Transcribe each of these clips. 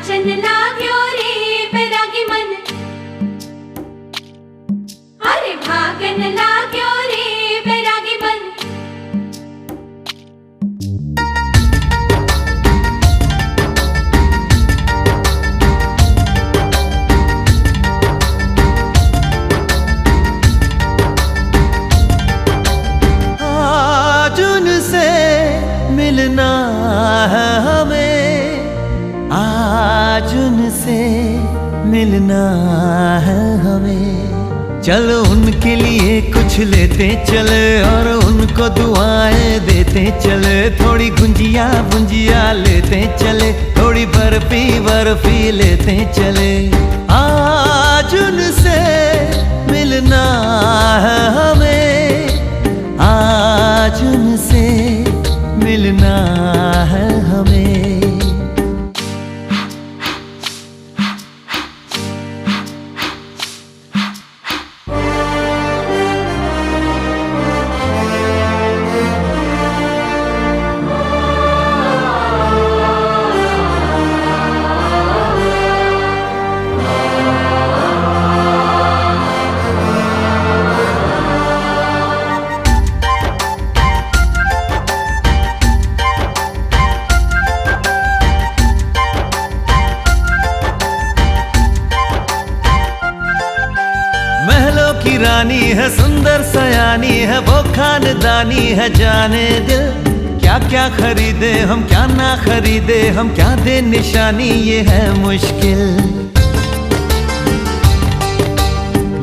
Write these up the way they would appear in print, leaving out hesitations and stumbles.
नाचन लाग्यो रे बैरागी मन, अरे भागन लाग्यो रे बैरागी मन। आज उनसे मिलना है हमें, आज उनसे मिलना है हमें। चलो उनके लिए कुछ लेते चले और उनको दुआएं देते चले। थोड़ी गुंजिया गुंजिया लेते चले, थोड़ी बर्फी बर्फी लेते चले। आज उनसे मिलना है हमें, आज उनसे मिलना है हमें। महलों की रानी है, सुंदर सयानी है, वो खानदानी है जाने दिल। क्या क्या खरीदे हम, क्या ना खरीदे हम, क्या दे निशानी, ये है मुश्किल।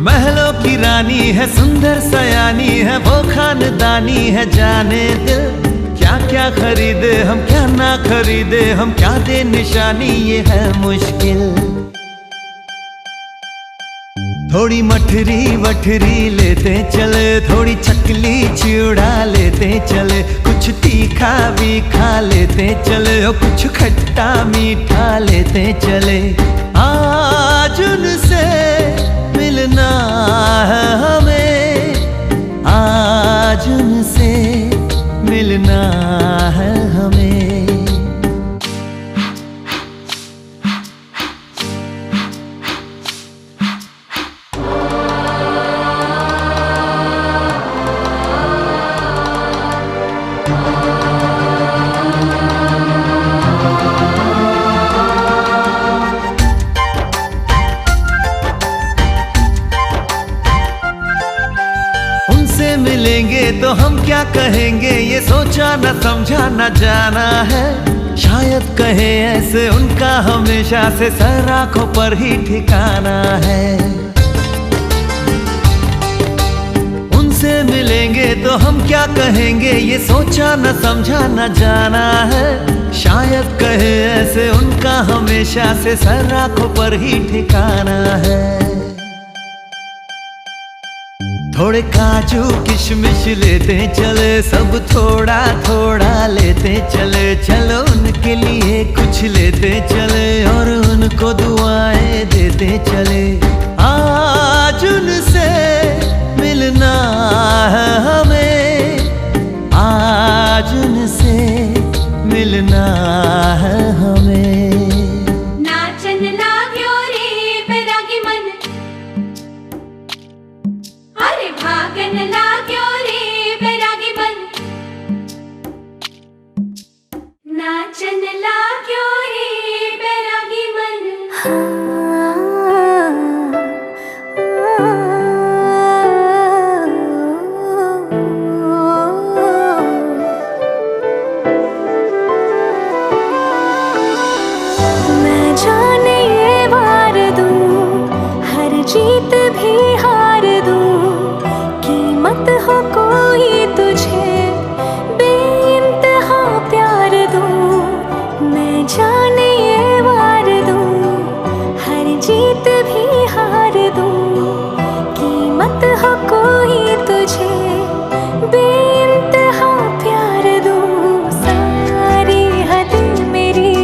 महलों की रानी है, सुंदर सयानी है, वो खानदानी है जाने दिल। क्या क्या खरीदे हम, क्या ना खरीदे हम, क्या दे निशानी, ये है मुश्किल। थोड़ी मठरी वठरी लेते चले, थोड़ी चकली चिड़ा लेते चले। कुछ तीखा भी खा लेते चले और कुछ खट्टा मीठा लेते चले। आज उनसे मिलना है हमें, आज उनसे मिलना है हमें। उनसे मिलेंगे तो हम क्या कहेंगे, ये सोचा न समझा न जाना है। शायद कहे ऐसे उनका हमेशा से सर आंखों पर ही ठिकाना है। उनसे मिलेंगे तो हम क्या कहेंगे, ये सोचा न समझा न जाना है। शायद कहे ऐसे उनका हमेशा से सर आंखों पर ही ठिकाना है। थोड़े काजू किशमिश लेते चले, सब थोड़ा थोड़ा लेते चले। चलो उनके लिए कुछ लेते चले और उनको दुआएं देते चले। आज उनसे मिलना है हमें, आज उनसे मिलना है हमें। नाचन लाग्यो रे बैरागी मन, अरे भागन लाग्यो रे बैरागी मन। नाचन लाग्यो रे बैरागी मन। मैं जाने ये वार दूं, हर जीत भी हार दूं। कीमत हो कोई तुझे बेइंतहा प्यार दूं। मैं जाने ये वार दूं, हर जीत भी हार दूं। कीमत हो कोई तुझे बेइंतहा प्यार दूं। सारी हद मेरी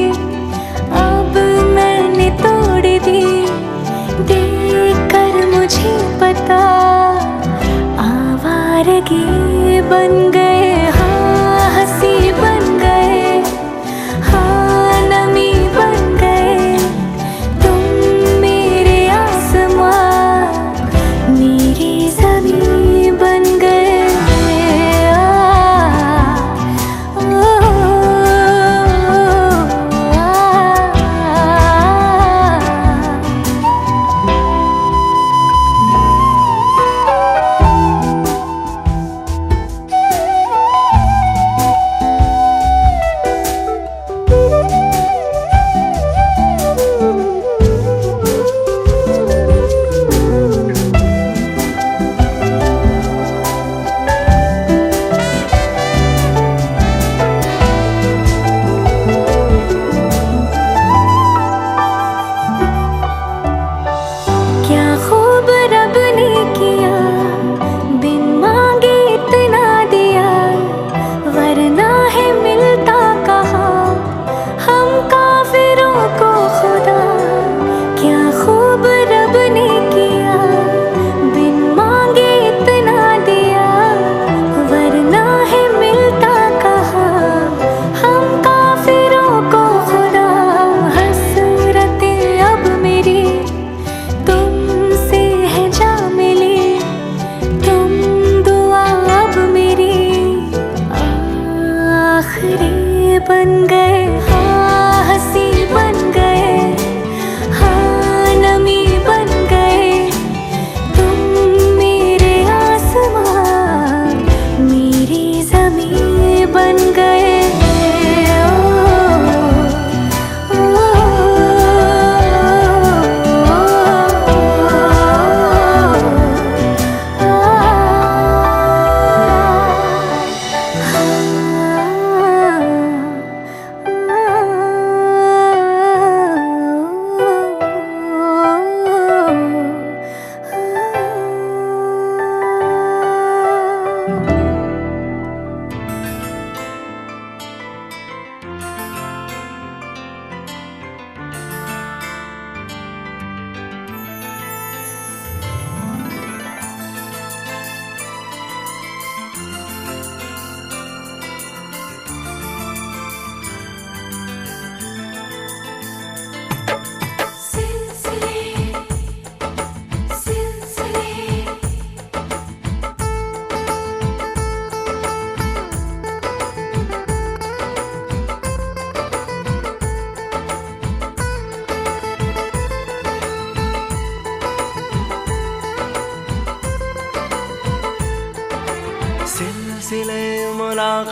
अब मैंने तोड़ दी, देख कर मुझे पता आवारगी बन गए। हाँ हंसी बन गए, हाँ नमी बन गए।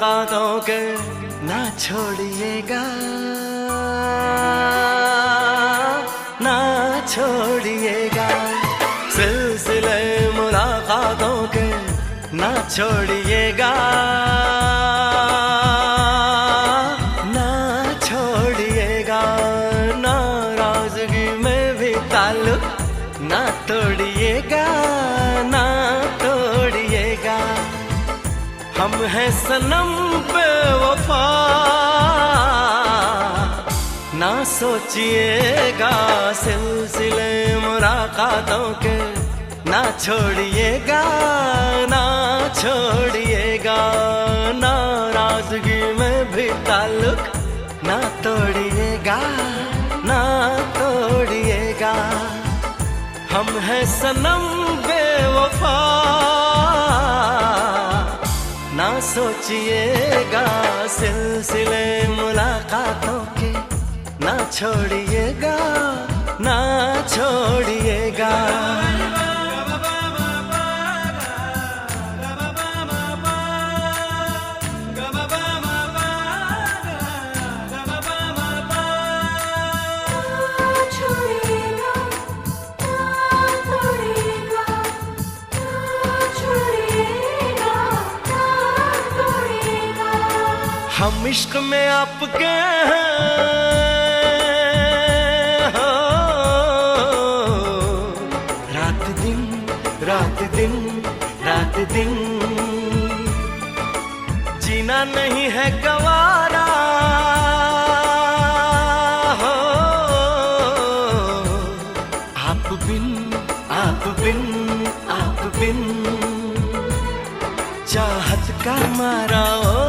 मुलाकातों के ना छोड़िएगा, ना छोड़िएगा। सिलसिले मुलाकातों के ना छोड़िएगा, ना छोड़िएगा। नाराजगी में भी ताल्लुक ना तोड़िएगा, ना तोड़िएगा। हम हैं सनम बेवफा, ना सोचिएगा। सिलसिले मुलाकातों के ना छोड़िएगा, ना छोड़िएगा। नाराजगी में भी ताल्लुक ना तोड़िएगा, ना तोड़िएगा। हम हैं सनम बेवफा, ना सोचिएगा। सिलसिले मुलाकातों के ना छोड़िएगा, ना छोड़िएगा। हम इश्क में आपके हैं, हो रात दिन, रात दिन, रात दिन। जीना नहीं है गवारा, हो आप बिन, आप बिन, आप बिन। चाहत का मारा ओ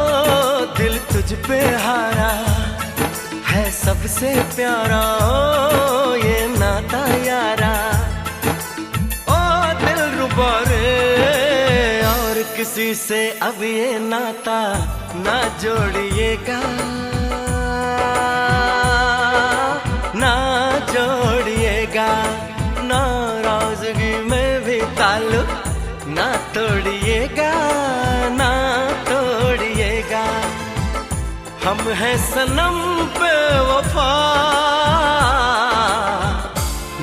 दिल तुझ पे हारा है, सबसे प्यारा ओ ये नाता यारा। ओ दिल रुबा रे, और किसी से अब ये नाता ना जोड़िएगा, ना जोड़िएगा। नाराजगी में भी ताल्लुक ना तोड़िएगा, ना तोड़िएगा। हम हैं सनम बेवफा,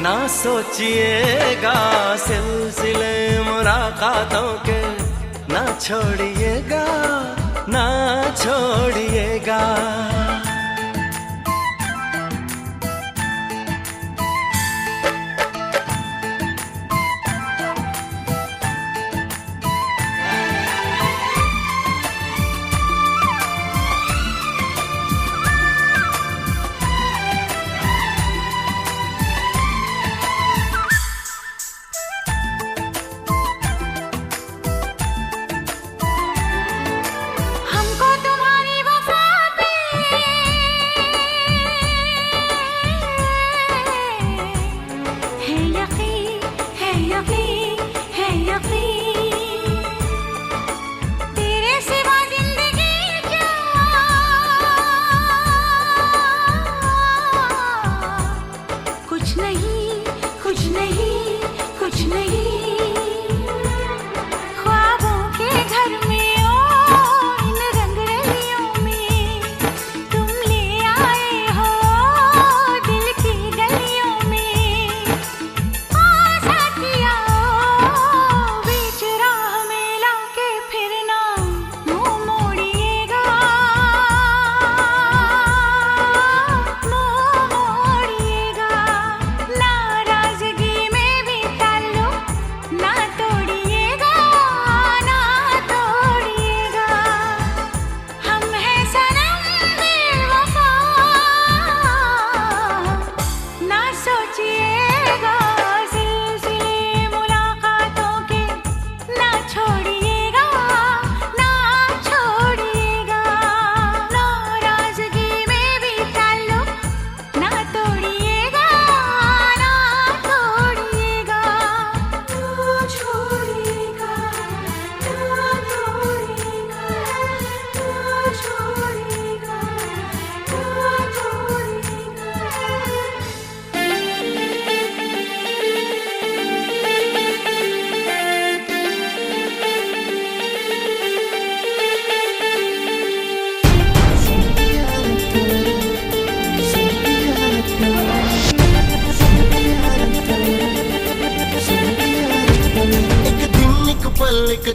ना सोचिएगा। सिलसिले मुलाकातों के ना छोड़िएगा, ना छोड़िएगा। हमको तुम्हारी वफा पे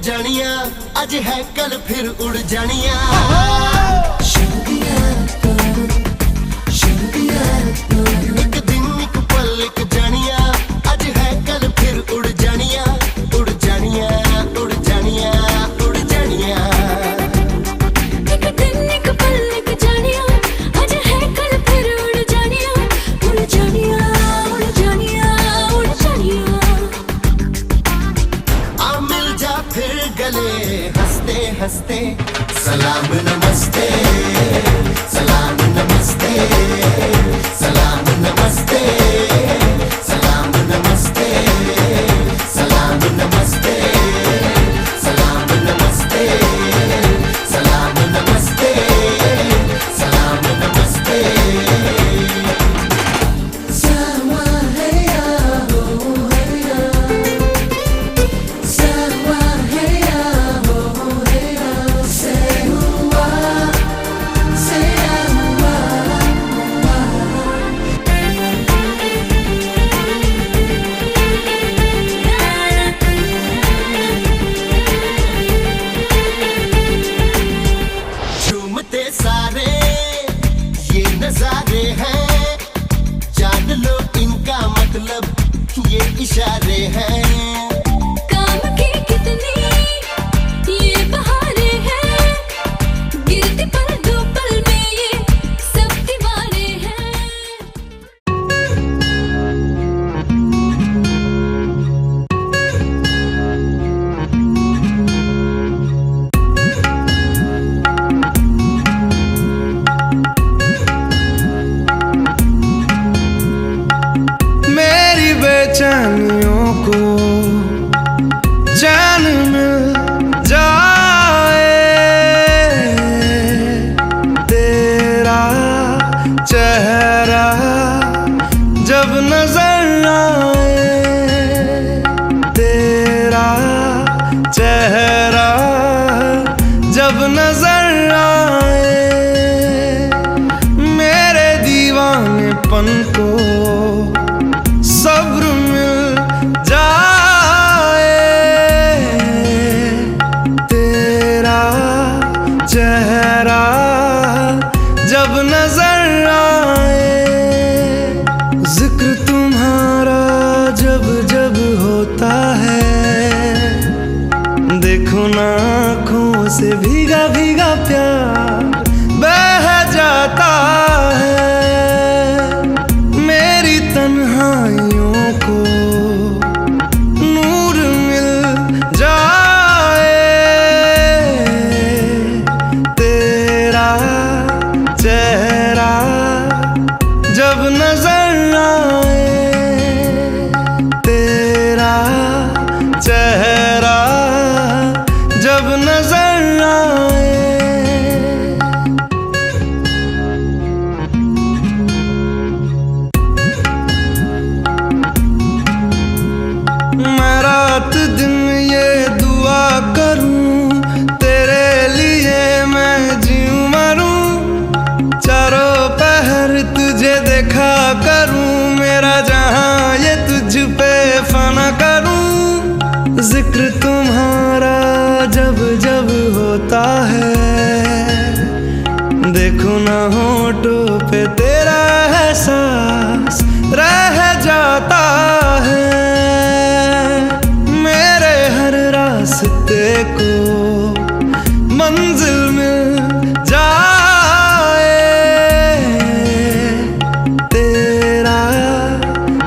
जानिया, अज है कल फिर उड़ जानिया। एक दिन एक पल एक जानिया, अज है कल फिर उड़ जानिया, उड़ जानिया, उड़ जानिया, उड़ जानिया। एक दिन एक पल एक जानिया, आज है कल फिर उड़ जानिया, उड़ जानिया, उड़ जानिया, उड़ जानिया। आ मिल जा फिर गले हंसते हंसते, सलाम नमस्ते, सलाम नमस्ते, सलाम नमस्ते, सलाम नमस्ते, सलाम नमस्ते, सलाम नमस्ते, सलाम नमस्ते, सलाम नमस्ते। सावा है या हो है या, सावा है या हो है या, से हुआ से हुआ। झूमते सारे ये नजारे हैं, जान लो इनका मतलब ये इशारे हैं। काम की कितनी ये बहारें हैं, गिरती पल दो पल में ये सब दीवारें हैं। मेरी बेचैनियों को चैन मिल जाए, तेरा चेहरा जब नजर आए, तेरा चेहरा जब नजर आए, मेरे दीवानेपन को सब्र मिल जाए, तेरा चेहरा जब नजर आए, जिक्र तुम्हारा जब जब होता है, देखो ना आँखों से भीगा भीगा प्यार बह जाता है। मेरी तन्हाइयों को नूर मिल जाए, तेरा चेहरा जब नजर आए, तेरा चेहरा जब नजर आए। मैं रात दिन ये दुआ करूं, तेरे लिए मैं जीऊं मरूं, चारों पहर तुझे देखा करूं, मेरा जहां ये तुझ पे फना करूं। जिक्र तुम्हारा जब जब होता है, देखो ना होठों पे तेरा एहसास रह जाता है। मेरे हर रास्ते को मंजिल मिल जाए, तेरा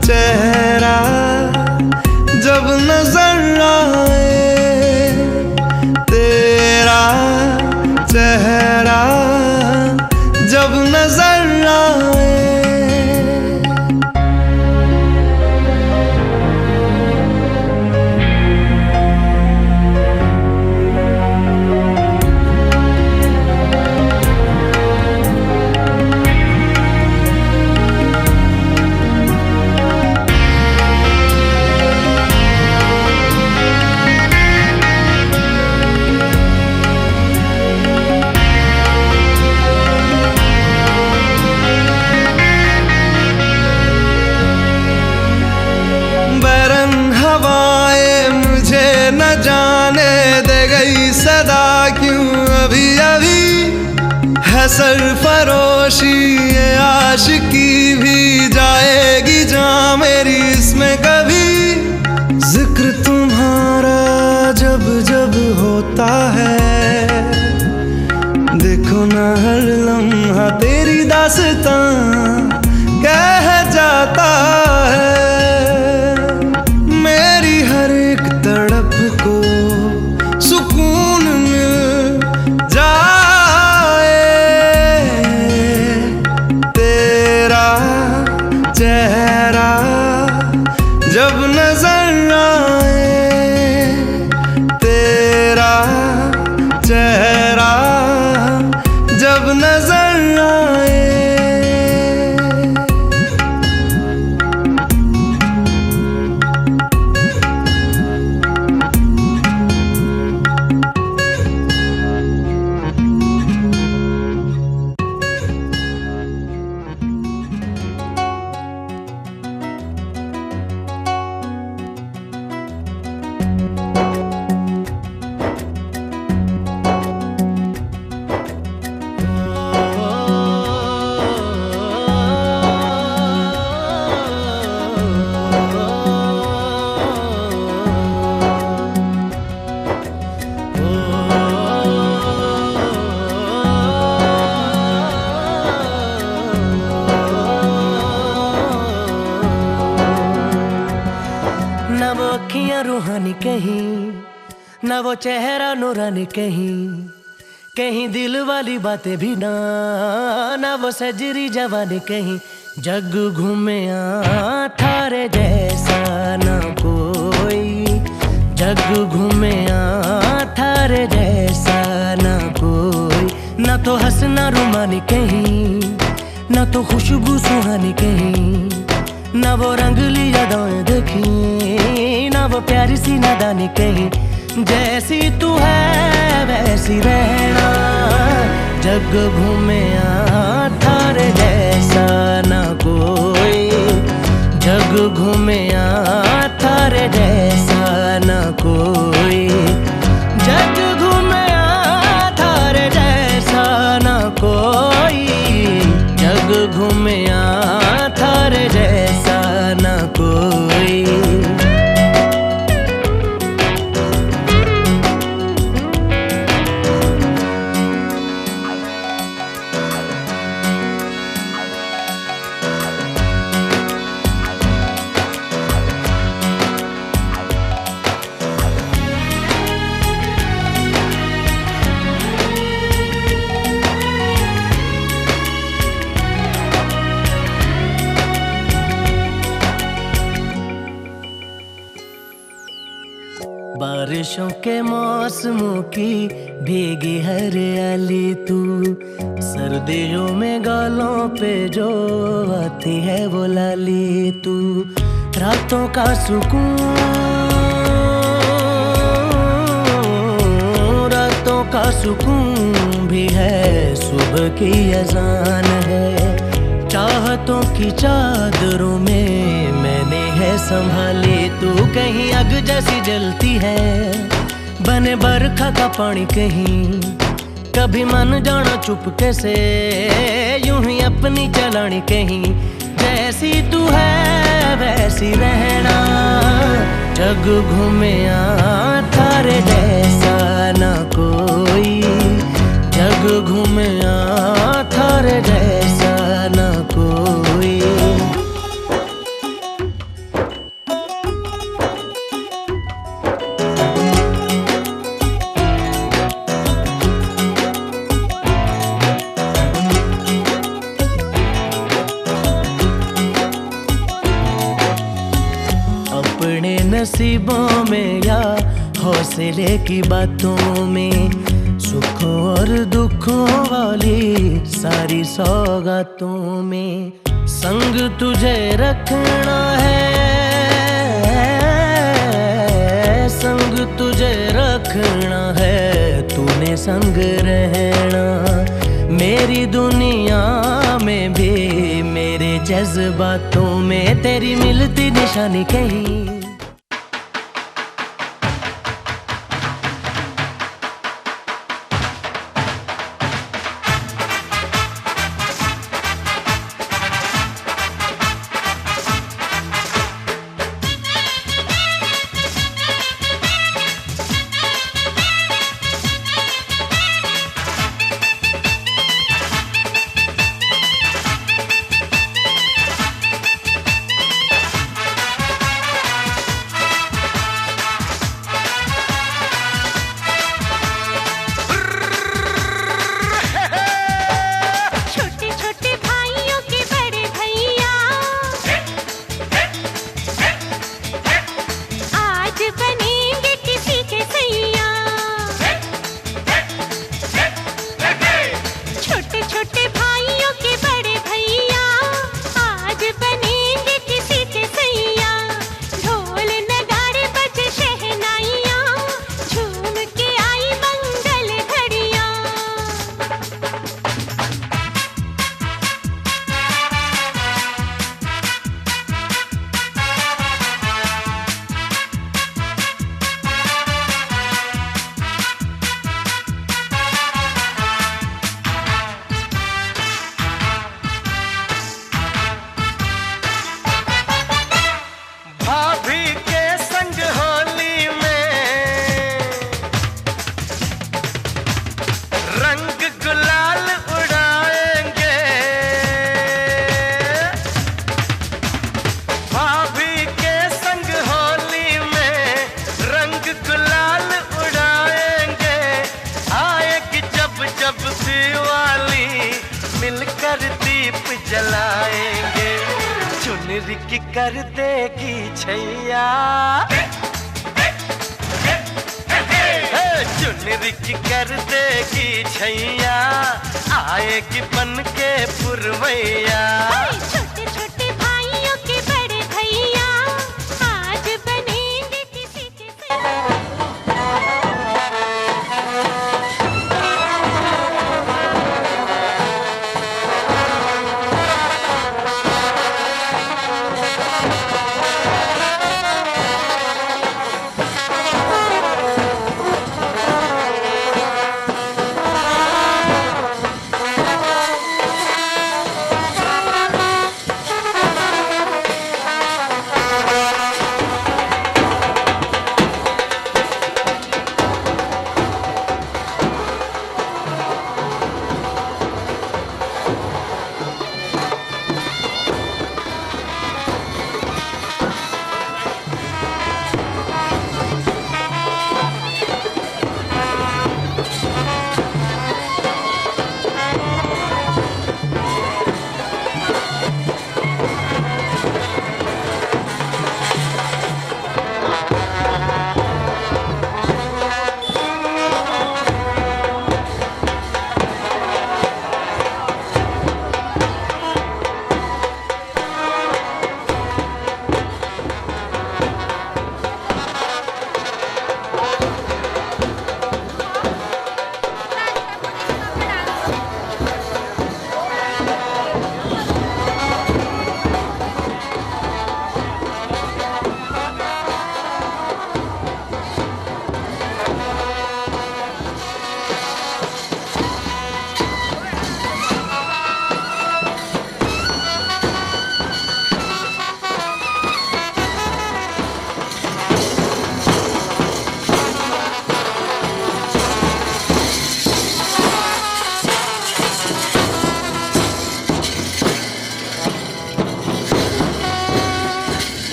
चेहरा जब नजर आए, तेरा चेहरा जब नजर आए। जाने दे सरफरोशी ये आशिकी भी जाएगी जहाँ मेरी इसमें कभी जिक्र तुम्हारा जब जब होता है देखो ना हर लम्हा तेरी दास्तां कह जाता है मेरी हर एक तड़प को सुकून मिल जाए तेरा चेहरा जब नजर आए तेरा चेहरा जब नजर आए ना वो अखियां रूहानी कहीं ना वो चेहरा नूरानी कहीं कहीं दिल वाली बातें भी ना वो सजरी जवानी कहीं जग घूमे थारे जैसा ना कोई जग घूमे थारे जैसा ना कोई ना तो हंसना रुमानी कहीं ना तो खुशबू सुहानी कहीं ना वो रंगली यादें देखी ना वो प्यारी सी नादानी कहीं जैसी तू है वैसी रहना जग घूमे थारे जैसा ना कोई जग घूमे थारे जैसा ना कोई जग घूमे थारे जैसा ना कोई जग घूमे थारे जैसा ना कोई बारिशों के मौसमों की भीगी हरियाली तू सर्दियों में गालों पे जो आती है वो लाली तू रातों का सुकून रातों का सुकून भी है सुबह की अजान है चाहतों की चादरों में मैंने है संभाली तू कहीं आग जैसी जलती है बने बरखा का पानी कहीं कभी मन जाना चुपके से यूं ही अपनी चलानी कहीं जैसी तू है वैसी रहना जग घूमे थारे जैसा ना कोई जग घूमे थारे जैसा ना कोई अपने नसीबों में या हौसले की बातों में सुखों और दुखों वाली सारी सौगातों में संग तुझे रखना है संग तुझे रखना है तूने संग रहना मेरी दुनिया में भी मेरे जज्बातों में तेरी मिलती निशानी कहीं चुनरी की कर देगी छैया, चुनरी की कर देगी छैया, आएगी बन के पुरवैया। छोटे छोटे भाइयों के बड़े भैया आज बनेंगे किसी के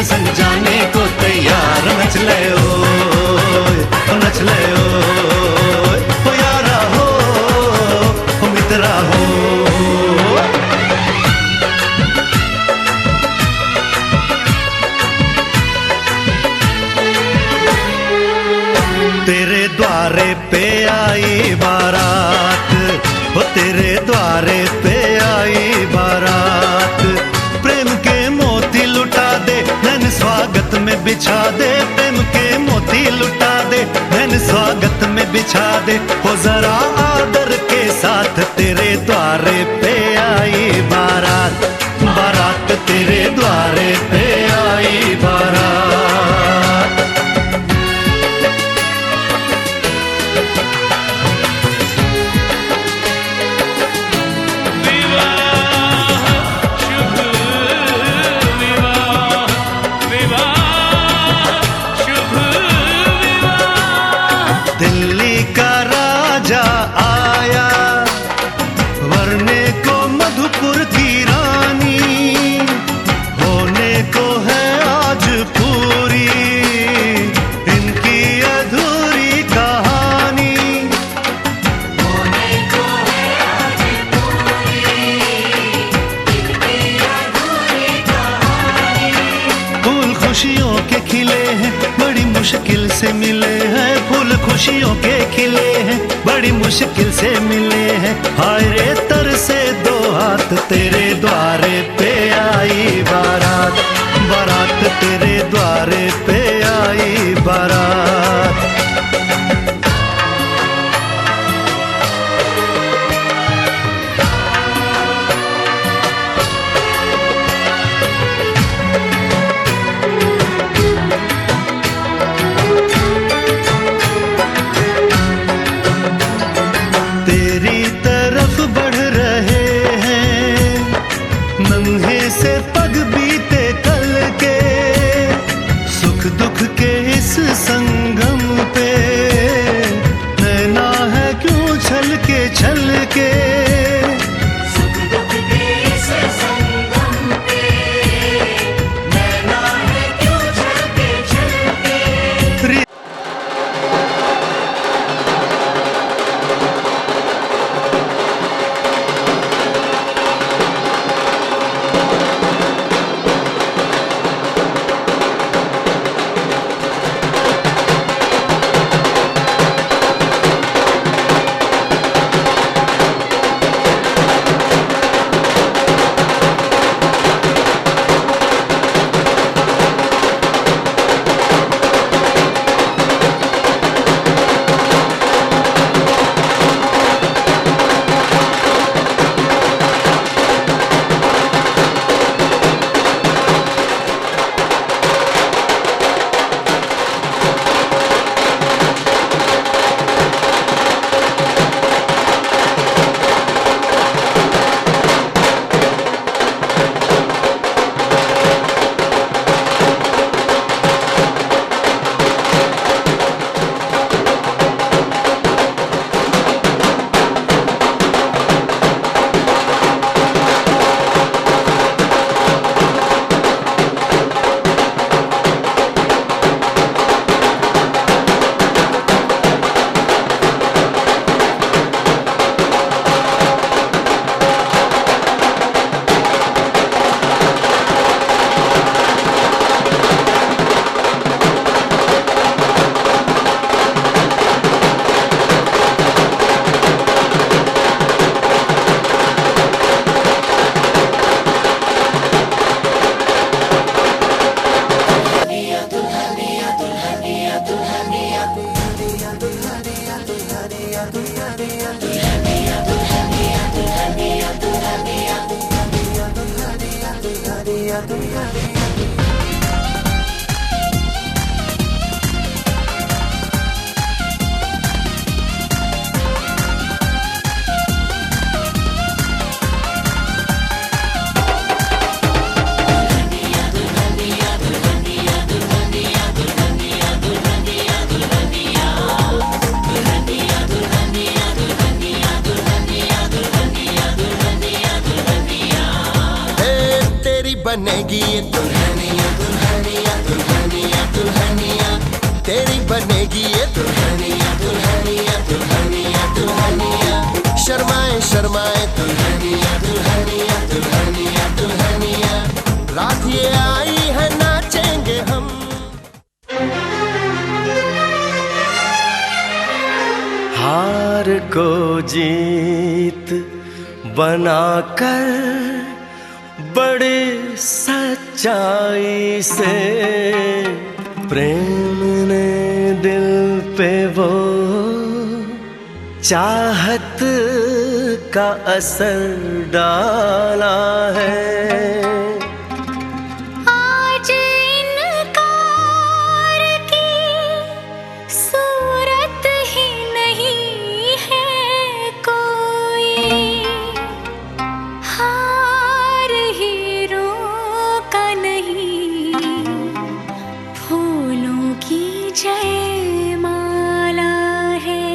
संग जाने को तैयार। नच ले ओ नच ले ओ यारा हो मित्रा हो। तेरे द्वारे पे आई बारात, ओ तेरे द्वारे पे आई बारात। प्रेम के मोती लुटा दे नैन स्वागत में बिछा दे। प्रेम के मोती लुटा दे नैन स्वागत में बिछा दे। हो जरा आदर के साथ तेरे द्वारे पे आई बारात। बारात तेरे द्वारे पे आई बारात। दिल्ली का राजा आया वरने को मधुपुर की रानी। होने को है आज पूरी इनकी अधूरी कहानी। होने को है आज पूरी इनकी अधूरी कहानी। फूल खुशियों के खिले हैं बड़ी मुश्किल से मिले हैं। फूल खुशियों के खिले हैं बड़ी मुश्किल से मिले हैं। हाय रे तर से दो हाथ तेरे द्वारे पे आई बारात। बारात तेरे द्वारे पे आई बारात। तेरी तरफ बढ़ रहे हैं नन्हे से पग बीते कल के। सुख दुख के इस संगम पे नैना है क्यों छल के। सुख दुख के इस संगम पे नैना है क्यों छल के। बनेगी ये दुल्हनिया दुल्हनिया। तेरी बनेगी ये दुल्हनिया दुल्हनिया दुल्हनिया दुल्हनिया। शर्माए शर्माए दुल्हनिया दुल्हनिया दुल्हनिया दुल्हनिया। रात ये आई है नाचेंगे हम। हार को जीत बनाकर बड़े सच्चाई से प्रेम ने दिल पे वो चाहत का असर डाला है। आज इनकार की सूरत ही नहीं है कोई। हार हीरों का नहीं, फूलों की जयमाला है।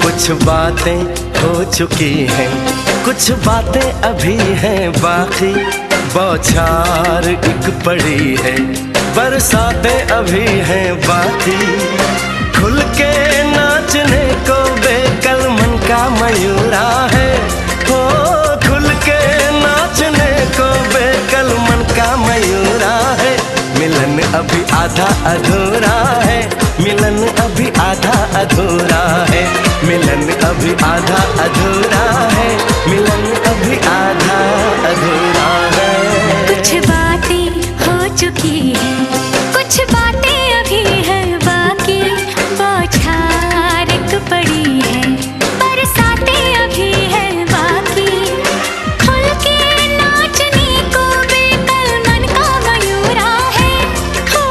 कुछ बातें हो चुकी हैं, कुछ बातें अभी हैं बाकी। बौछार एक पड़ी है, बरसातें अभी हैं बाकी। खुल के नाचने को बेकल मन का मयूरा है। हो खुल के नाचने को बेकल मन का मयूरा है। मिलन अभी आधा अधूरा है, मिलन अभी आधा अधूरा है। मिलन अभी आधा अधूरा है, मिलन अभी आधा अधूरा है। कुछ बातें हो चुकी हैं, कुछ बातें अभी हैं बाकी। बौछार एक पड़ी है, बरसातें अभी हैं बाकी। खुल के नाचने को बेकल मन का मयूरा है। हो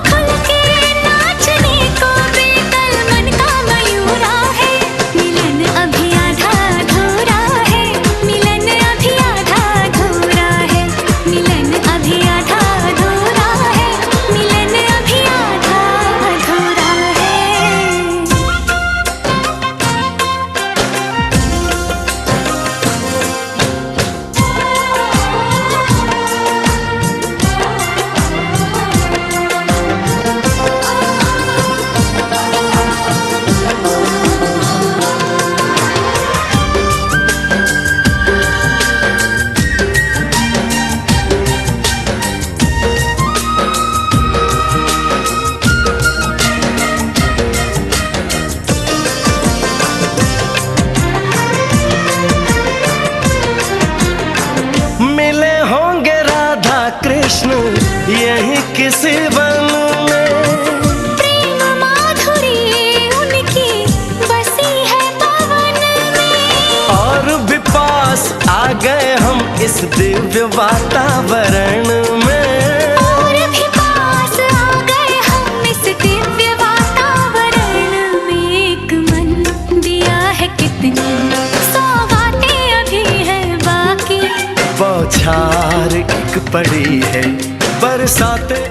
खुल के नाचने को बेकल मन का मयूरा है। मिलन अभी आधा अधूरा है, मिलन अभी आधा अधूरा है। मिलन अभी आधा अधूरा है, मिलन अभी आधा अधूरा है। मिले होंगे राधा कृष्ण यही किसी वन में। प्रेम माधुरी उनकी बसी है पवन में। और भी पास आ गए हम इस दिव्य वातावरण में। और भी पास आ गए हम इस दिव्य वातावरण में। एक मन दिया है कितनी सौगातें अभी हैं बाकी। बौछार एक पड़ी है, बरसातें